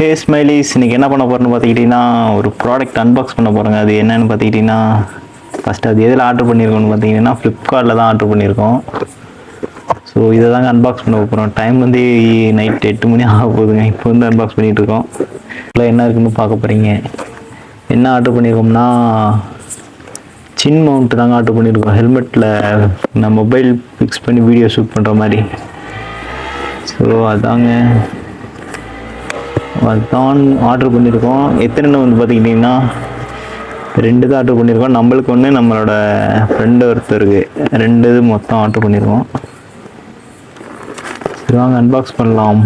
ஹே smileys, இன்னைக்கு என்ன பண்ண போகிறோன்னு பார்த்துக்கிட்டிங்கன்னா ஒரு ப்ராடக்ட் அன்பாக்ஸ் பண்ண போகிறோங்க. அது என்னென்னு பார்த்துக்கிட்டிங்கன்னா ஃபஸ்ட்டு அது எதில் ஆர்டர் பண்ணியிருக்கோன்னு பார்த்தீங்கன்னா ஃப்ளிப்கார்ட்டில் தான் ஆர்டர் பண்ணியிருக்கோம். ஸோ இதை தாங்க அன்பாக்ஸ் பண்ண போகிறோம். டைம் வந்து நைட் 8 மணி ஆக போகுதுங்க. இப்போ வந்து அன்பாக்ஸ் பண்ணிகிட்ருக்கோம். இல்லை என்ன இருக்குன்னு பார்க்க போகிறீங்க. என்ன ஆர்டர் பண்ணியிருக்கோம்னா சின் மவுண்ட் தாங்க ஆர்டர் பண்ணியிருக்கோம். ஹெல்மெட்டில் நான் மொபைல் ஃபிக்ஸ் பண்ணி வீடியோ ஷூட் பண்ணுற மாதிரி. ஸோ அதான் ஆர்டர் பண்ணியிருக்கோம். எத்தனை வந்து பார்த்துக்கிட்டிங்கன்னா 2 தான் ஆர்டர் பண்ணியிருக்கோம். நம்மளுக்கு ஒன்று, நம்மளோட ஃப்ரெண்டு ஒருத்தருக்கு 2 இது மொத்தம் ஆர்டர் பண்ணியிருக்கோம். சரி வாங்க அன்பாக்ஸ் பண்ணலாம்.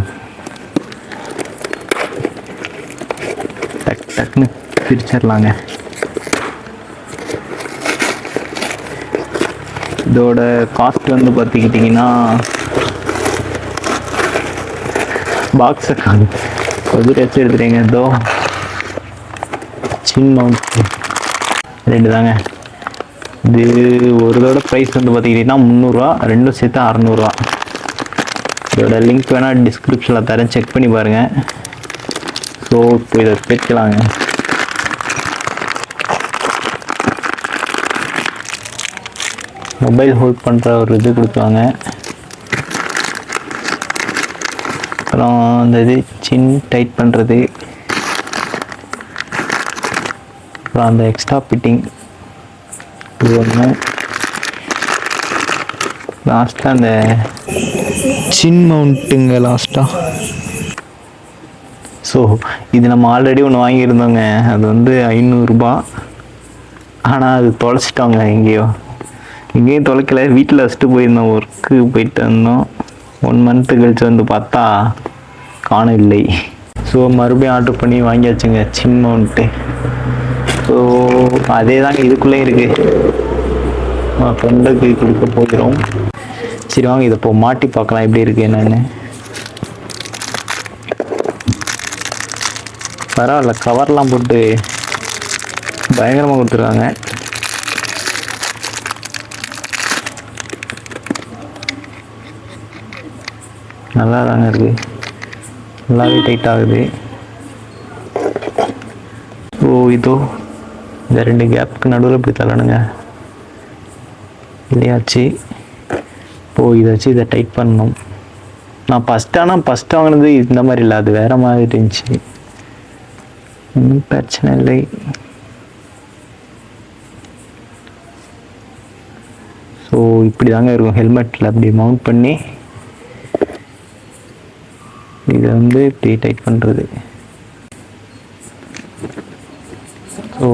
டக்குன்னு பிரிச்சிடலாங்க. இதோட காஸ்ட் வந்து பார்த்துக்கிட்டிங்கன்னா பாக்ஸை கொஞ்சம் வச்சு எடுத்துட்டீங்க. இதோ சின் மவுண்ட் 2 தாங்க. இது ஒரு இதோட ப்ரைஸ் வந்து பார்த்துக்கிட்டிங்கன்னா 300 ரூபா, 2 சேர்த்து 600 ரூபா. இதோட லிங்க் வேணால் டிஸ்கிரிப்ஷனில் தரேன், செக் பண்ணி பாருங்கள். ஸோ இப்போ இதை பிரிக்கலாங்க. மொபைல் ஹோல்ட் பண்ணுற ஒரு இது கொடுத்துவாங்க. அப்புறம் அந்த இது சின் டைட் பண்ணுறது, அப்புறம் அந்த எக்ஸ்ட்ரா ஃபிட்டிங் இது ஒன்று. லாஸ்ட்டாக அந்த சின் மவுண்ட்டுங்க லாஸ்ட்டாக. ஸோ இது நம்ம ஆல்ரெடி ஒன்று வாங்கியிருந்தோங்க. அது வந்து 500 ரூபா. ஆனால் அது தொலைச்சிட்டோங்க. எங்கேயும் தொலைக்கலை, வீட்டில் வச்சுட்டு போயிருந்தோம். ஒர்க்கு போயிட்டு இருந்தோம். 1 மந்த்து கழிச்சு வந்து பார்த்தா காணம் இல்லை. ஸோ மறுபடியும் ஆர்டர் பண்ணி வாங்கியாச்சுங்க சின் மவுண்ட்டு. ஸோ அதே தாங்க இதுக்குள்ளே இருக்குது. ஃப்ரெண்டுக்கு கொடுக்க போகிறோம். சரி வாங்க இதை இப்போ மாட்டி பார்க்கலாம் எப்படி இருக்குது என்னென்னு. பரவாயில்ல, கவர்லாம் போட்டு பயங்கரமாக கொடுத்துருக்காங்க. நல்லா தாங்க இருக்குது, நல்லாவே டைட் ஆகுது. ஸோ இதோ இந்த 2 கேப்புக்கு நடுவில் இப்படி தள்ளணுங்க. இல்லையாச்சு. இப்போது இதை வச்சு இதை டைட் பண்ணணும். நான் ஃபஸ்ட்டு வாங்கினது இந்த மாதிரி இல்லை, அது வேறு மாதிரி இருந்துச்சு. ஒன்றும் பிரச்சனை இல்லை. ஸோ இப்படி தாங்க இருக்கும். ஹெல்மெட்டில் அப்படி மவுண்ட் பண்ணி இதை வந்து இப்படி டைட் பண்ணுறது. ஸோ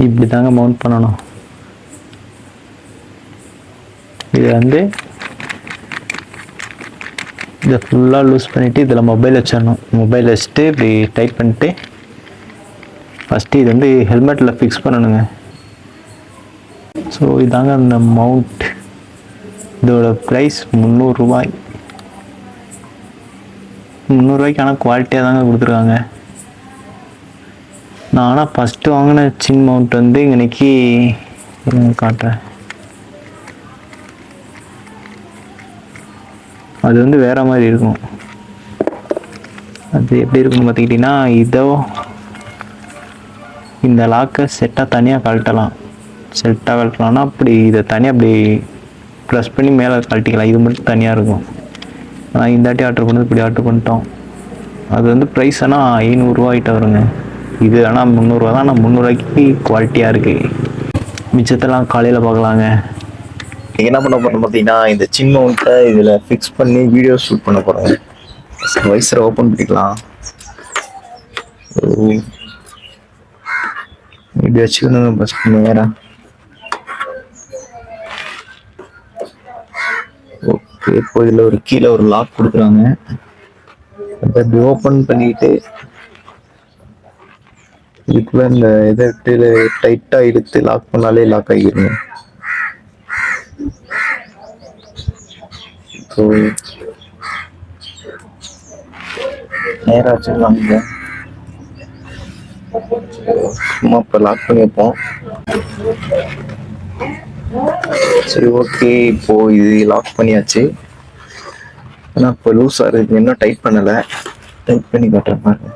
இப்படி தாங்க மவுண்ட் பண்ணணும். இது வந்து இதை ஃபுல்லாக லூஸ் பண்ணிவிட்டு இதில் மொபைல் வச்சிடணும். மொபைல் வச்சுட்டு இப்படி டைட் பண்ணிட்டு ஃபஸ்ட்டு இது வந்து ஹெல்மெட்டில் ஃபிக்ஸ் பண்ணணுங்க. ஸோ இதாங்க அந்த மவுண்ட். இதோட ப்ரைஸ் 300 ரூபாய். 300 ரூபாய்க்கு ஆனால் குவாலிட்டியாக தாங்க கொடுத்துருக்காங்க. நான் ஆனால் ஃபஸ்ட்டு வாங்கின சின் மவுண்ட் வந்து இன்னைக்கு காட்டுறேன். அது வந்து வேறு மாதிரி இருக்கும். அது எப்படி இருக்குன்னு பார்த்துக்கிட்டிங்கன்னா இதோ இந்த லாக்கை செட்டாக தனியாக கழட்டலாம்னா அப்படி இதை தனியாக அப்படி ப்ரெஸ் பண்ணி மேலே கழட்டிக்கலாம். இது மட்டும் தனியாக இருக்கும். ஆனால் இந்த வாட்டி ஆர்டர் பண்ணது இப்படி ஆர்டர் பண்ணிட்டோம். அது வந்து ப்ரைஸ் ஆனால் 500 ரூபாய்கிட்ட வருங்க. இது ஆனால் 300 ரூபா தான். ஆனால் 300 ரூபாய்க்கு குவாலிட்டியாக இருக்குது. மிச்சத்தெல்லாம் காலையில் பார்க்கலாங்க. என்ன பண்ண போகிறோம் பார்த்தீங்கன்னா இந்த சின் மவுண்ட்டை இதில் ஃபிக்ஸ் பண்ணி வீடியோ ஷூட் பண்ண போகிறோம். வைசரை ஓப்பன் பண்ணிக்கலாம். இப்படி வச்சுக்கணும் ஃபஸ்ட் நேரம். ஓகே, இப்போ இதில் ஒரு கீழே ஒரு லாக் கொடுக்குறாங்க. அதை ஓப்பன் பண்ணிட்டு இதுக்குள்ள இந்த இதை டைட்டாக இழுத்து லாக் பண்ணாலே லாக் ஆகிருங்க. ஸோ நேராக வச்சுக்கலாங்க. சும்மா இப்போ லாக் பண்ணி வைப்போம். சரி ஓகே, இப்போ இது லாக் பண்ணியாச்சு. ஆனால் இப்போ லூஸ் ஆகுது, இன்னும் டைட் பண்ணலை. டைட் பண்ணி காட்டுறேன் பாருங்க.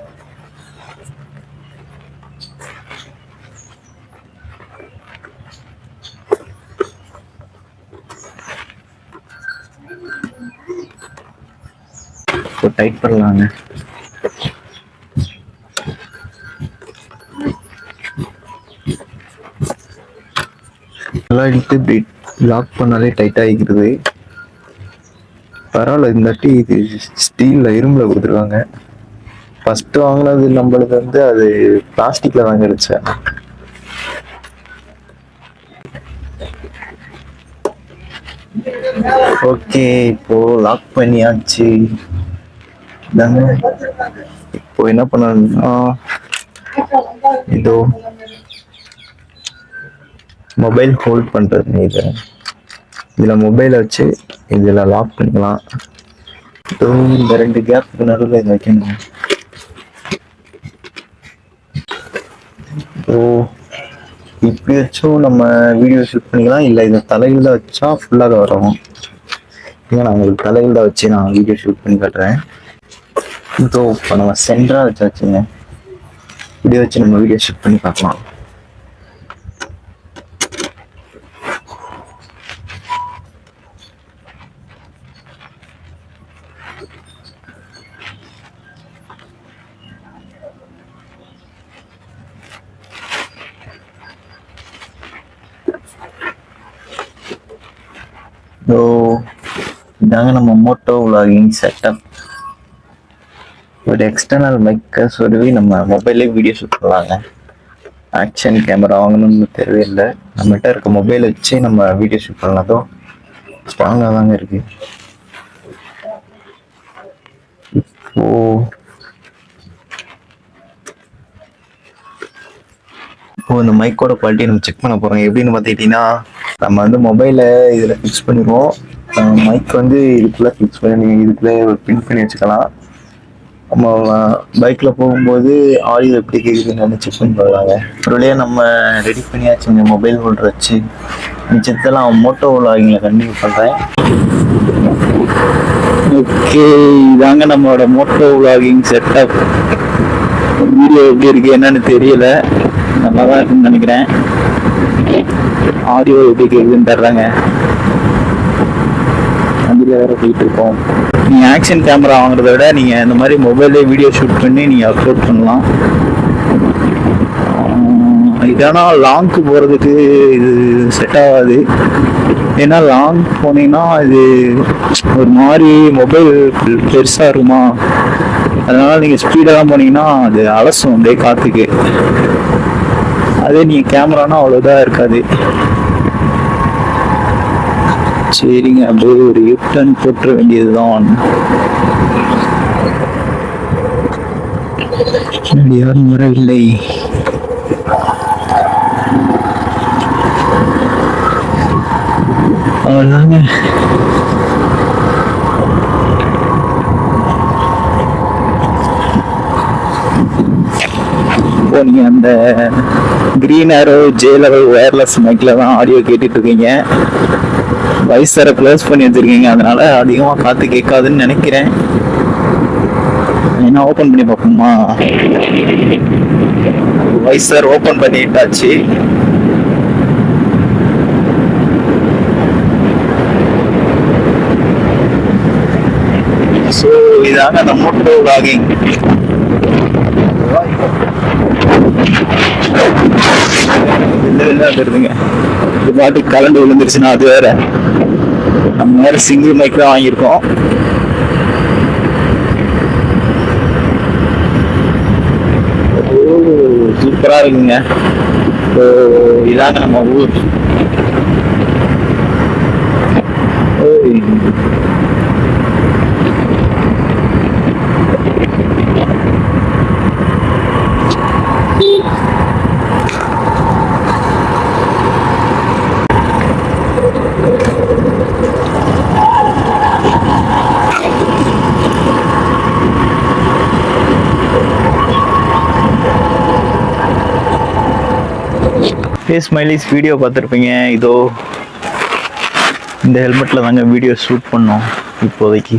இப்போ டைட் பண்ணலாங்க. நல்லா இழுத்து இப்படி லாக் பண்ணாலே டைட் ஆகிக்கிறது. பரவாயில்ல, இந்த வாட்டி இது ஸ்டீலில் இரும்பில் கொடுத்துருக்காங்க. ஃபஸ்ட்டு வாங்கினது நம்மளுக்கு வந்து அது பிளாஸ்டிக்கில் தான் கிடைச்சேன். ஓகே, இப்போ லாக் பண்ணியாச்சு. இப்போ என்ன பண்ணணும்னா இதோ மொபைல் ஹோல்ட் பண்றது. இதுல மொபைலை வச்சு இதுல லாக் பண்ணிக்கலாம். இதோ இந்த 2 கேப்புக்கு நடுவில் இதை வைக்கணும். ஓ, இப்படி வச்சும் நம்ம வீடியோ ஷூட் பண்ணிக்கலாம். இல்லை இதை தலையில் தான் வச்சா ஃபுல்லாக வரும். ஏன்னா நான் உங்களுக்கு தலையில் தான் வச்சு நான் வீடியோ ஷூட் பண்ணி காட்டுறேன். இதோ இப்போ நம்ம சென்டராக வச்சாச்சுங்க. இப்படி வச்சு நம்ம வீடியோ ஷூட் பண்ணி பார்க்கலாம். ஸோ இதாங்க நம்ம மோட்டோ விலாகிங் செட்டப். ஒரு எக்ஸ்டர்னல் மைக்கை சொருவி நம்ம மொபைல்லே வீடியோ ஷூட் பண்ணலாங்க. ஆக்ஷன் கேமரா வாங்கணும்னு தேவையில்லை. நம்மகிட்ட இருக்க மொபைல் வச்சு நம்ம வீடியோ ஷூட் பண்ணலாம். ஸ்ட்ராங்காக தாங்க இருக்கு. இப்போ இந்த மைக்கோட குவாலிட்டி நம்ம செக் பண்ண போகிறோம். எப்படின்னு பார்த்துக்கிட்டிங்கன்னா, நம்ம வந்து மொபைலை இதில் ஃபிக்ஸ் பண்ணிடுவோம். மைக் வந்து இதுக்குள்ளே ஃபிக்ஸ் பண்ணி நீங்கள் இதுக்குள்ளே பின் பண்ணி வச்சுக்கலாம். நம்ம பைக்கில் போகும்போது ஆடியோ எப்படி கேட்குதுன்னு செக் பண்ணி பார்க்கலாங்க. ஒரு வழியாக நம்ம ரெடி பண்ணியாச்சுங்க மொபைல் ஹோல்டர் வச்சு. மிச்சத்தெல்லாம் மோட்டோ விலாகிங்ல கண்டினியூ பண்ணுறேன். ஓகே, இதாங்க நம்மளோட மோட்டோ விலாகிங் செட்டப். வீடியோ எப்படி இருக்கு என்னன்னு தெரியல, நல்லா தான் இருக்குன்னு நினைக்கிறேன். ஆடியோ எப்படி கேட்குதுன்னு தர்றாங்க. அதில் வேற போயிட்டு இருக்கோம். நீங்கள் ஆக்ஷன் கேமரா வாங்குறத விட நீங்கள் இந்த மாதிரி மொபைல்லே வீடியோ ஷூட் பண்ணி நீங்கள் அப்லோட் பண்ணலாம். இதனா லாங்க்கு போகிறதுக்கு இது செட் ஆகாது. ஏன்னா லாங் போனீங்கன்னா இது ஒரு மாதிரி மொபைல் பெருசாக இருக்குமா, அதனால நீங்கள் ஸ்பீடாக தான் போனீங்கன்னா அது அலசும் அப்படியே காற்றுக்கு. அதே நீங்கள் கேமரானா அவ்வளோதான் இருக்காது. சரிங்க, அப்படியே ஒரு யூட்டன் போட்டுற வேண்டியதுதான். யாரும் வரவில்லை. அவ்வளோதாங்க. இப்போ நீங்கள் அந்த கிரீன் ஆரோ ஜே-லெவல் ஒயர்லெஸ் மைக்கில் தான் ஆடியோ கேட்டுட்டு இருக்கீங்க. வைசரை க்ளோஸ் பண்ணி வச்சிருக்கீங்க, அதனால அதிகமாக காற்று கேட்காதுன்னு நினைக்கிறேன். என்ன ஓப்பன் பண்ணி பார்ப்போமா? Visor open பண்ணிட்டாச்சு. ஸோ இதாங்க அந்த மோட்டோ விலாகிங். வந்துருதுங்க. இது பாட்டுக்கு கலண்டு விழுந்துருச்சுன்னா அது வேற. நம்ம வேற சிங்கிள் மைக் தான் வாங்கியிருக்கோம். சூப்பரா இருக்குங்க. இதாங்க நம்ம ஊர். ஸ்மைலிஸ் வீடியோ பார்த்துருப்பீங்க. இதோ இந்த ஹெல்மெட்டில் தாங்க வீடியோ ஷூட் பண்ணோம் இப்போதைக்கு.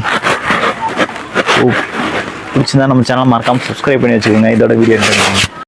பிடிச்சிருந்தா நம்ம சேனல் மறக்காமல் சப்ஸ்கிரைப் பண்ணி வச்சுக்கோங்க. இதோட வீடியோ